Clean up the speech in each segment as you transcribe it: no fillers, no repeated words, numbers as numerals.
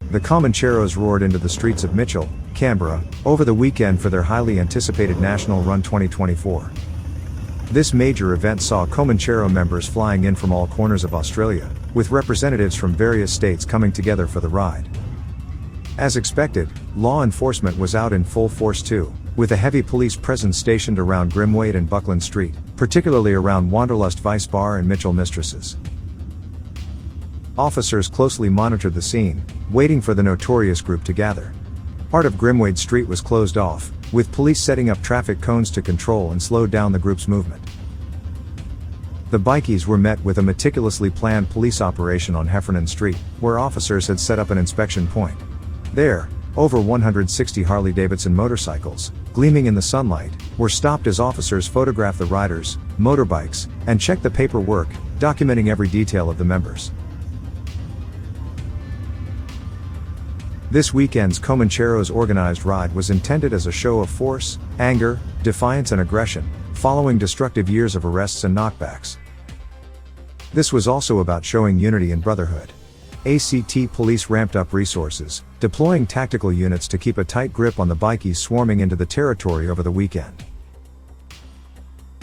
The Comancheros roared into the streets of Mitchell, Canberra, over the weekend for their highly anticipated National Run 2024. This major event saw Comanchero members flying in from all corners of Australia, with representatives from various states coming together for the ride. As expected, law enforcement was out in full force too, with a heavy police presence stationed around Grimwade and Buckland Street, particularly around Wanderlust Vice Bar and Mitchell Mistresses. Officers closely monitored the scene, waiting for the notorious group to gather. Part of Grimwade Street was closed off, with police setting up traffic cones to control and slow down the group's movement. The bikies were met with a meticulously planned police operation on Heffernan Street, where officers had set up an inspection point. There, over 160 Harley-Davidson motorcycles, gleaming in the sunlight, were stopped as officers photographed the riders, motorbikes, and checked the paperwork, documenting every detail of the members. This weekend's Comancheros organized ride was intended as a show of force, anger, defiance and aggression, following destructive years of arrests and knockbacks. This was also about showing unity and brotherhood. ACT police ramped up resources, deploying tactical units to keep a tight grip on the bikies swarming into the territory over the weekend.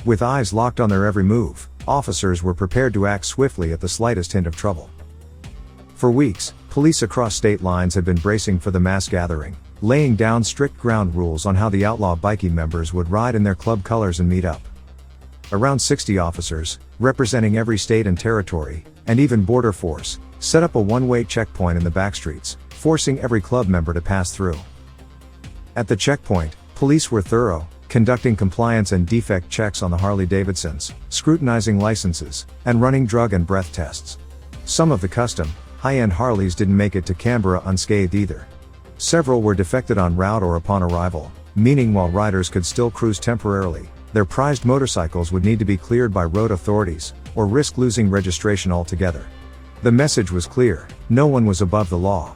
With eyes locked on their every move, officers were prepared to act swiftly at the slightest hint of trouble. For weeks, police across state lines had been bracing for the mass gathering, laying down strict ground rules on how the outlaw bikie members would ride in their club colors and meet up. Around 60 officers, representing every state and territory, and even border force, set up a one-way checkpoint in the backstreets, forcing every club member to pass through. At the checkpoint, police were thorough, conducting compliance and defect checks on the Harley-Davidsons, scrutinizing licenses, and running drug and breath tests. Some of the custom, high-end Harleys didn't make it to Canberra unscathed either. Several were defected en route or upon arrival, meaning while riders could still cruise temporarily, their prized motorcycles would need to be cleared by road authorities, or risk losing registration altogether. The message was clear: no one was above the law.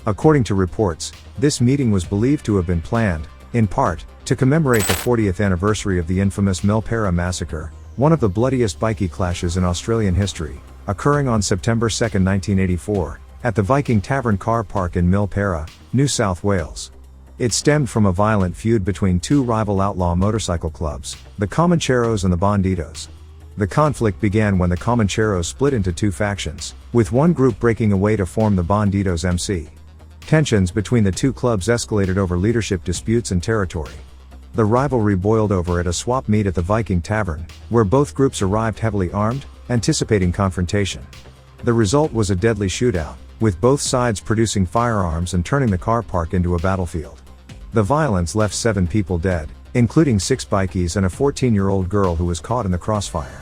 According to reports, this meeting was believed to have been planned, in part, to commemorate the 40th anniversary of the infamous Milperra massacre, one of the bloodiest bikie clashes in Australian history, occurring on September 2, 1984, at the Viking Tavern car park in Milperra, New South Wales. It stemmed from a violent feud between two rival outlaw motorcycle clubs, the Comancheros and the Bandidos. The conflict began when the Comancheros split into two factions, with one group breaking away to form the Bandidos MC. Tensions between the two clubs escalated over leadership disputes and territory. The rivalry boiled over at a swap meet at the Viking Tavern, where both groups arrived heavily armed, anticipating confrontation. The result was a deadly shootout, with both sides producing firearms and turning the car park into a battlefield. The violence left 7 people dead, including 6 bikies and a 14-year-old girl who was caught in the crossfire.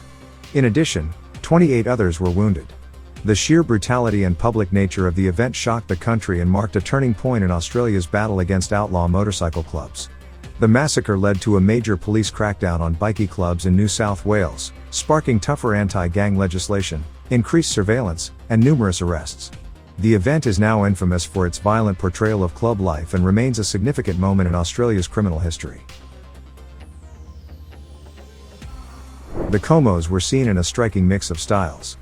In addition, 28 others were wounded. The sheer brutality and public nature of the event shocked the country and marked a turning point in Australia's battle against outlaw motorcycle clubs. The massacre led to a major police crackdown on bikie clubs in New South Wales, sparking tougher anti-gang legislation, increased surveillance, and numerous arrests. The event is now infamous for its violent portrayal of club life and remains a significant moment in Australia's criminal history. The Comos were seen in a striking mix of styles.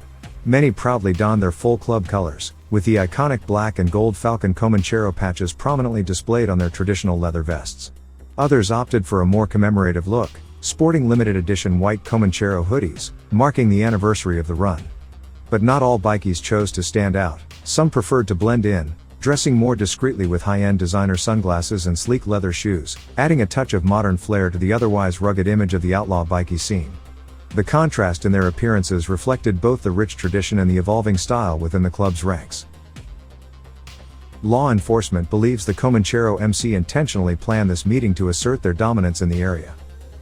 Many proudly donned their full club colors, with the iconic black and gold Falcon Comanchero patches prominently displayed on their traditional leather vests. Others opted for a more commemorative look, sporting limited edition white Comanchero hoodies, marking the anniversary of the run. But not all bikies chose to stand out. Some preferred to blend in, dressing more discreetly with high-end designer sunglasses and sleek leather shoes, adding a touch of modern flair to the otherwise rugged image of the outlaw bikie scene. The contrast in their appearances reflected both the rich tradition and the evolving style within the club's ranks. Law enforcement believes the Comanchero MC intentionally planned this meeting to assert their dominance in the area.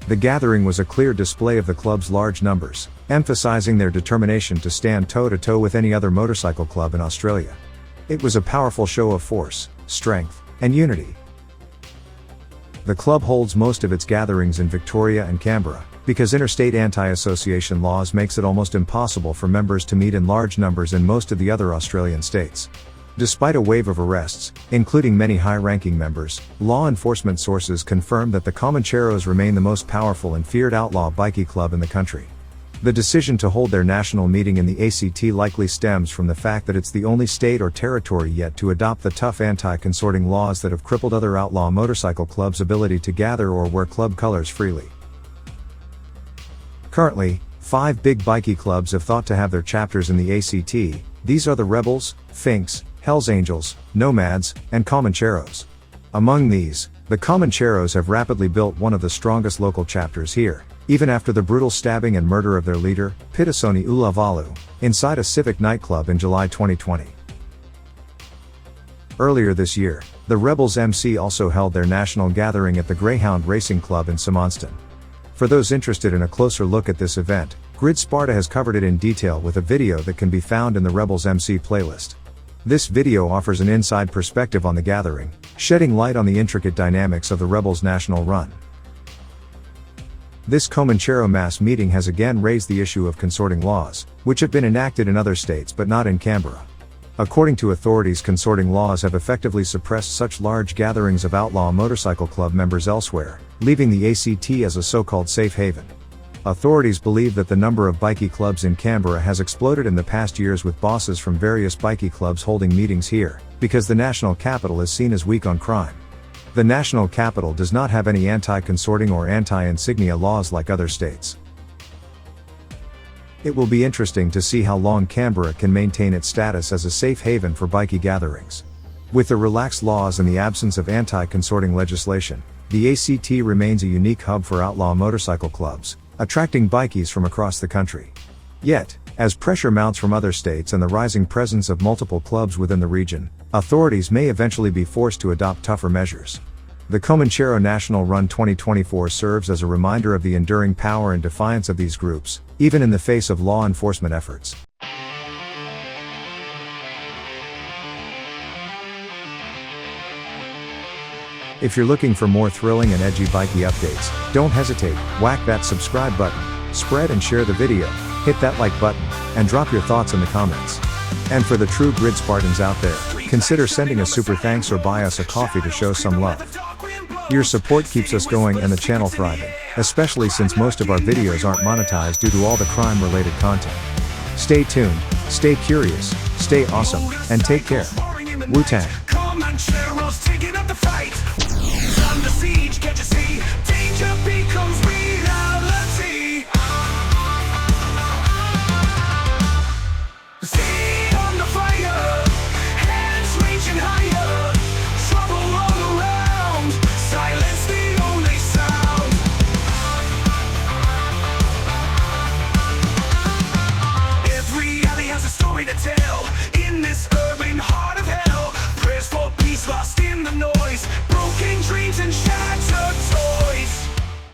The gathering was a clear display of the club's large numbers, emphasizing their determination to stand toe-to-toe with any other motorcycle club in Australia. It was a powerful show of force, strength, and unity. The club holds most of its gatherings in Victoria and Canberra, because interstate anti-association laws makes it almost impossible for members to meet in large numbers in most of the other Australian states. Despite a wave of arrests, including many high-ranking members, law enforcement sources confirmed that the Comancheros remain the most powerful and feared outlaw bikie club in the country. The decision to hold their national meeting in the ACT likely stems from the fact that it's the only state or territory yet to adopt the tough anti-consorting laws that have crippled other outlaw motorcycle clubs' ability to gather or wear club colors freely. Currently, 5 big bikie clubs have thought to have their chapters in the ACT. These are the Rebels, Finks, Hells Angels, Nomads, and Comancheros. Among these, the Comancheros have rapidly built one of the strongest local chapters here, even after the brutal stabbing and murder of their leader, Pitasoni Ulavalu, inside a civic nightclub in July 2020. Earlier this year, the Rebels MC also held their national gathering at the Greyhound Racing Club in Samanston. For those interested in a closer look at this event, Sparta has covered it in detail with a video that can be found in the Rebels MC playlist. This video offers an inside perspective on the gathering, shedding light on the intricate dynamics of the Rebels' national run. This Comanchero mass meeting has again raised the issue of consorting laws, which have been enacted in other states but not in Canberra. According to authorities, consorting laws have effectively suppressed such large gatherings of outlaw motorcycle club members elsewhere, leaving the ACT as a so-called safe haven. Authorities believe that the number of bikie clubs in Canberra has exploded in the past years, with bosses from various bikie clubs holding meetings here, because the national capital is seen as weak on crime. The national capital does not have any anti-consorting or anti-insignia laws like other states. It will be interesting to see how long Canberra can maintain its status as a safe haven for bikie gatherings. With the relaxed laws and the absence of anti-consorting legislation, the ACT remains a unique hub for outlaw motorcycle clubs, attracting bikies from across the country. Yet, as pressure mounts from other states and the rising presence of multiple clubs within the region, authorities may eventually be forced to adopt tougher measures. The Comanchero National Run 2024 serves as a reminder of the enduring power and defiance of these groups, even in the face of law enforcement efforts. If you're looking for more thrilling and edgy bikie updates, don't hesitate, whack that subscribe button, spread and share the video, hit that like button, and drop your thoughts in the comments. And for the true grid Spartans out there, consider sending a super thanks or buy us a coffee to show some love. Your support keeps us going and the channel thriving, especially since most of our videos aren't monetized due to all the crime-related content. Stay tuned, stay curious, stay awesome, and take care. Wu-Tang. Comancheros taking up the fight. Under siege, can't you see?